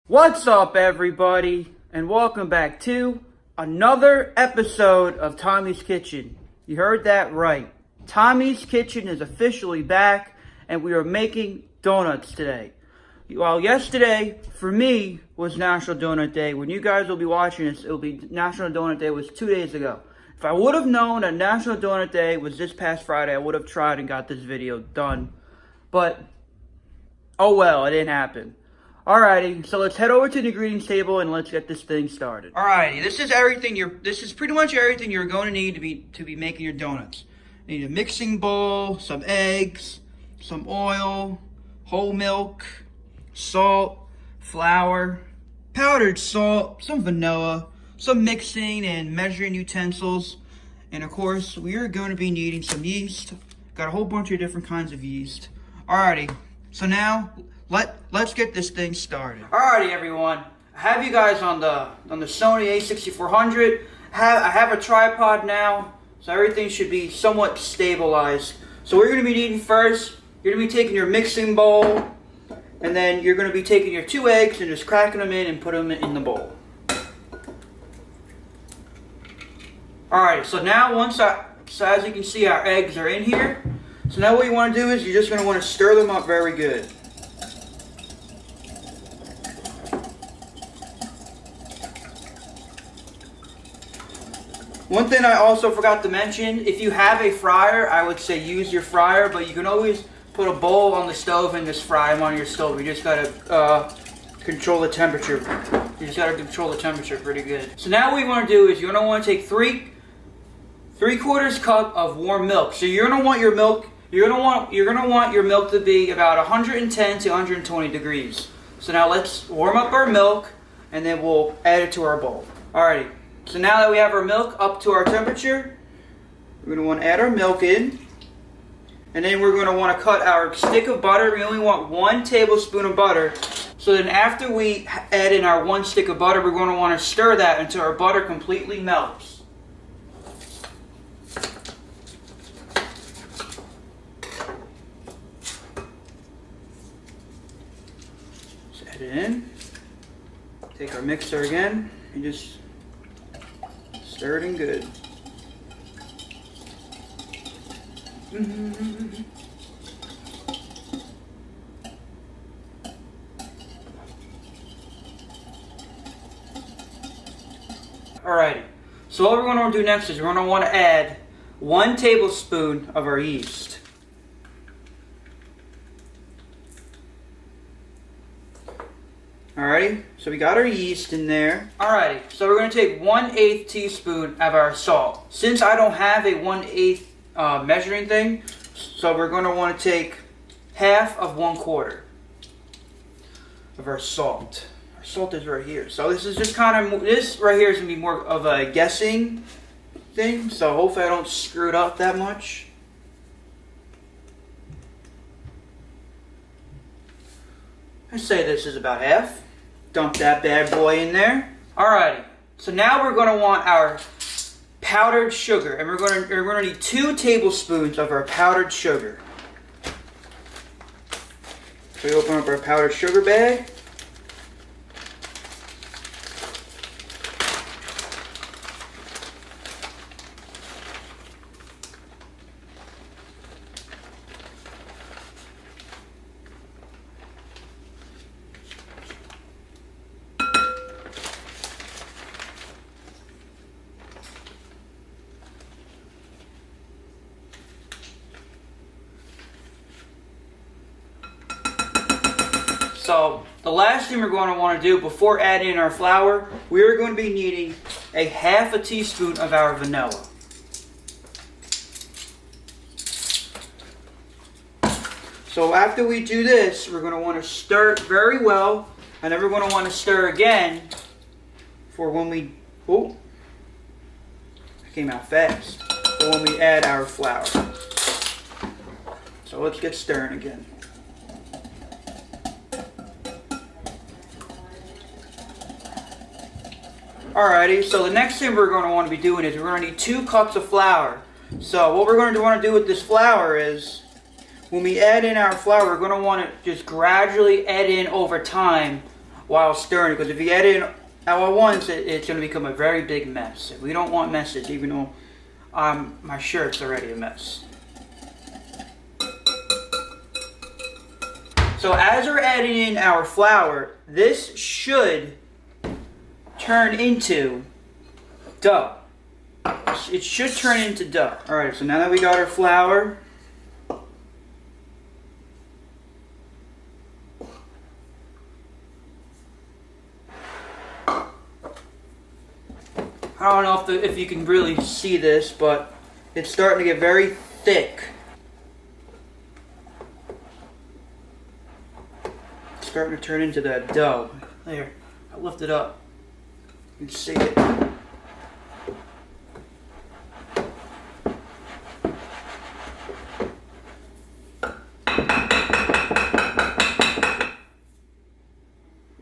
What's up, everybody, and welcome back to another episode of Tommy's Kitchen. You heard that right. Tommy's Kitchen is officially back, and we are making donuts today. Well, yesterday, for me, was National Donut Day. When you guys will be watching this, it will be National Donut Day was 2 days ago. If I would have known that National Donut Day was this past Friday, I would have tried and got this video done. But, oh well, it didn't happen. Alrighty, so let's head over to the ingredients table and let's get this thing started. Alrighty, this is pretty much everything you're going to need to be making your donuts. You need a mixing bowl, some eggs, some oil, whole milk, salt, flour, powdered salt, some vanilla, some mixing and measuring utensils, and of course, we are going to be needing some yeast. Got a whole bunch of different kinds of yeast. Alrighty, so now let's get this thing started. Alrighty, everyone. I have you guys on the Sony a6400. I have a tripod now, so everything should be somewhat stabilized. So we're going to be needing first, you're going to be taking your mixing bowl, and then you're going to be taking your 2 eggs and just cracking them in and put them in the bowl. Alright, so now so as you can see, our eggs are in here. So now what you want to do is you're just going to want to stir them up very good. One thing I also forgot to mention, if you have a fryer, I would say use your fryer, but you can always put a bowl on the stove and just fry them on your stove. You just gotta control the temperature. You just gotta control the temperature pretty good. So now what you want to do is you're gonna want to take 3/4 cup of warm milk. So you're gonna want your milk. You're gonna want your milk to be about 110 to 120 degrees. So now let's warm up our milk, and then we'll add it to our bowl. Alrighty. So now that we have our milk up to our temperature, we're going to want to add our milk in. And then we're going to want to cut our stick of butter. We only want 1 tablespoon of butter. So then after we add in our 1 stick of butter, we're going to want to stir that until our butter completely melts. Just add it in. Take our mixer again and just stir it in good. Alrighty, so what we're going to do next is we're going to want to add 1 tablespoon of our yeast. Alrighty, so we got our yeast in there. Alrighty, so we're going to take 1/8 teaspoon of our salt. Since I don't have a 1/8 measuring thing, so we're going to want to take half of 1/4 of our salt. Our salt is right here. So this is just kind of, this right here is going to be more of a guessing thing. So hopefully I don't screw it up that much. I say this is about half. Dump that bad boy in there. Alrighty, so now we're going to want our powdered sugar, and we're going to need 2 tablespoons of our powdered sugar. So we open up our powdered sugar bag. So the last thing we're going to want to do before adding in our flour, we are going to be needing a 1/2 teaspoon of our vanilla. So after we do this, we're going to want to stir it very well, and then we're going to want to stir again for when we, oh, it came out fast, for when we add our flour. So let's get stirring again. Alrighty, so the next thing we're going to want to be doing is we're going to need 2 cups of flour. So what we're going to want to do with this flour is, when we add in our flour, we're going to want to just gradually add in over time while stirring it, because if you add it in all at once, it's going to become a very big mess. We don't want messes, even though my shirt's already a mess. So as we're adding in our flour, this should turn into dough. It should turn into dough. Alright, so now that we got our flour, I don't know if you can really see this, but it's starting to get very thick. It's starting to turn into that dough. There, I lift it up. You can see it.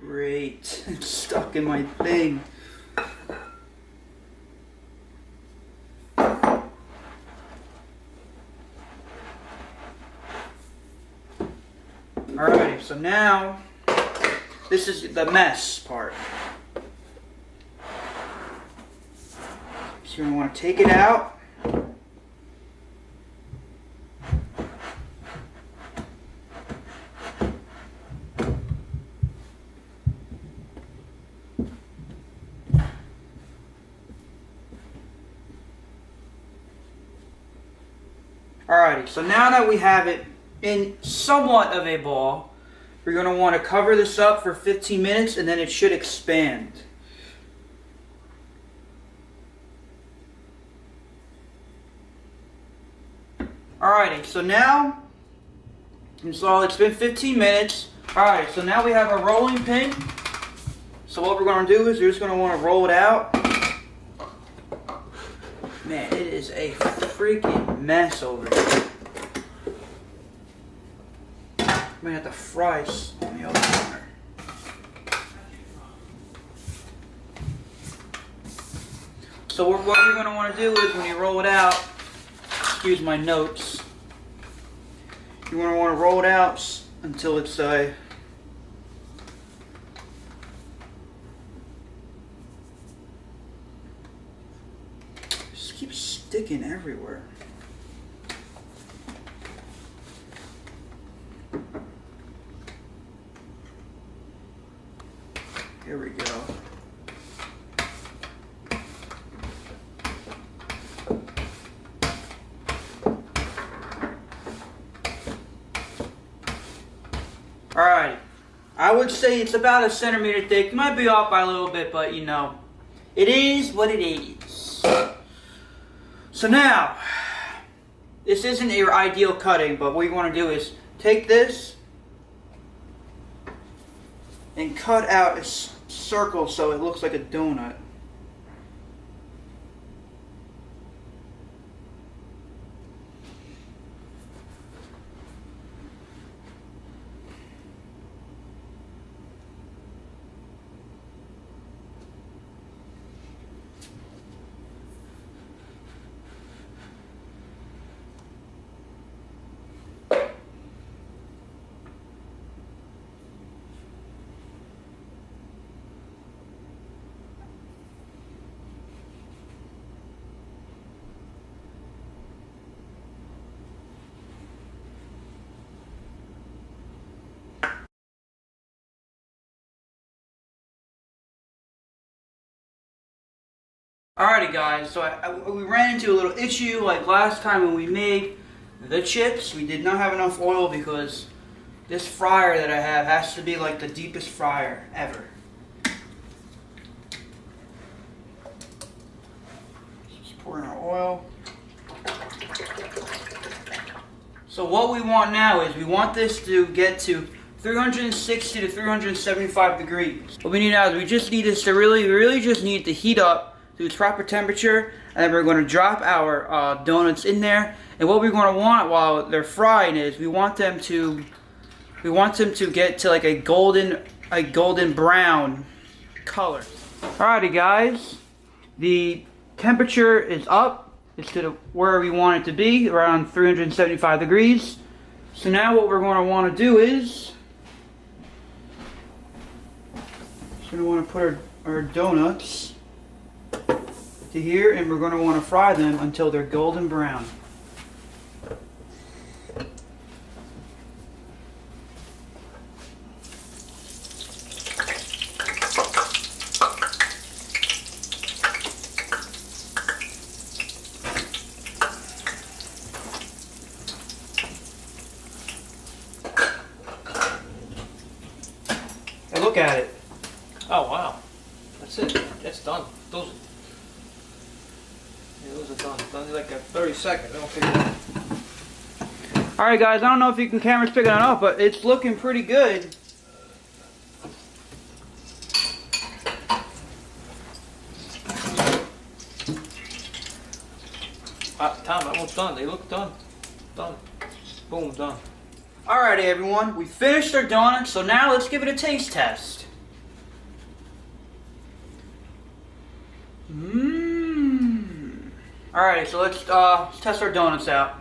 Great. It's stuck in my thing. Alrighty, so now this is the mess part. So you're going to want to take it out. Alrighty, so now that we have it in somewhat of a ball, we're going to want to cover this up for 15 minutes and then it should expand. Alrighty, so now it's been 15 minutes. Alright, so now we have our rolling pin. So what we're going to do is we're just going to want to roll it out. Man, it is a freaking mess over here. I'm gonna have to fry on the other corner. So what you're gonna want to do is when you roll it out, excuse my notes, you want to roll it out until it's just keeps sticking everywhere. Here we go. Alright, I would say it's about a centimeter thick. It might be off by a little bit, but you know, it is what it is. So now, this isn't your ideal cutting, but what you want to do is take this and cut out a circle so it looks like a donut. Alrighty guys, so we ran into a little issue like last time when we made the chips. We did not have enough oil because this fryer that I have has to be like the deepest fryer ever. Just pouring our oil. So what we want now is we want this to get to 360 to 375 degrees. What we need now is we just need this to really just need to heat up to its proper temperature, and then we're going to drop our donuts in there. And what we're going to want while they're frying is we want them to get to like a golden brown color. Alrighty guys, the temperature is up. It's to where we want it to be, around 375 degrees. So now what we're going to want to do is Just gonna want to put our donuts to here, and we're gonna want to fry them until they're golden brown. And look at it. Oh wow, that's it. That's done. Those are done. Done in like a 30 seconds. I don't figure it out. All right, guys. I don't know if you can camera's picking it up, but it's looking pretty good. Tom, almost done. They look done. Done. Boom, done. Alrighty, everyone. We finished our donuts, so now let's give it a taste test. Mmm. Alrighty, so let's test our donuts out.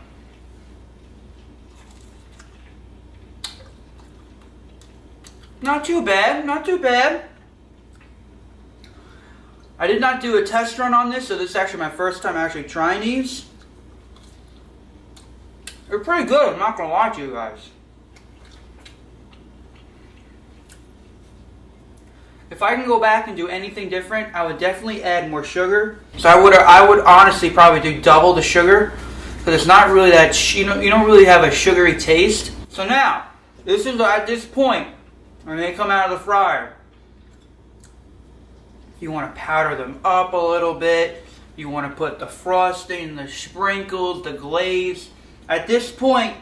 Not too bad. Not too bad. I did not do a test run on this, so this is actually my first time actually trying these. They're pretty good, I'm not gonna lie to you guys. If I can go back and do anything different, I would definitely add more sugar. So I would honestly probably do double the sugar, because it's not really that, you don't really have a sugary taste. So now, this is at this point, when they come out of the fryer, you want to powder them up a little bit. You want to put the frosting, the sprinkles, the glaze. At this point,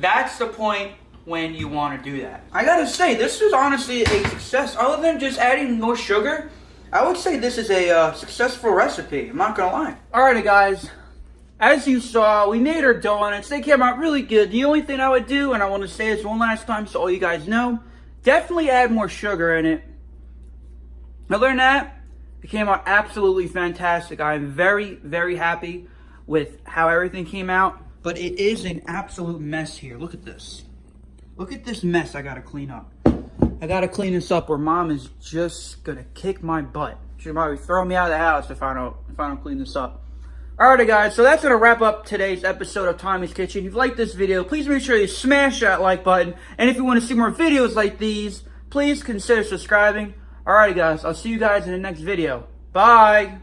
that's the point when you want to do that. I gotta say, this is honestly a success. Other than just adding more sugar, I would say this is a successful recipe. I'm not gonna lie. Alrighty, guys. As you saw, we made our donuts. They came out really good. The only thing I would do, and I want to say this one last time so all you guys know, definitely add more sugar in it. Other than that, it came out absolutely fantastic. I'm very, very happy with how everything came out. But it is an absolute mess here. Look at this. Look at this mess I gotta clean up. I gotta clean this up or Mom is just gonna kick my butt. She'll probably throw me out of the house if I don't clean this up. Alrighty, guys, so that's gonna wrap up today's episode of Tommy's Kitchen. If you've liked this video, please make sure you smash that like button. And if you want to see more videos like these, please consider subscribing. Alrighty, guys, I'll see you guys in the next video. Bye!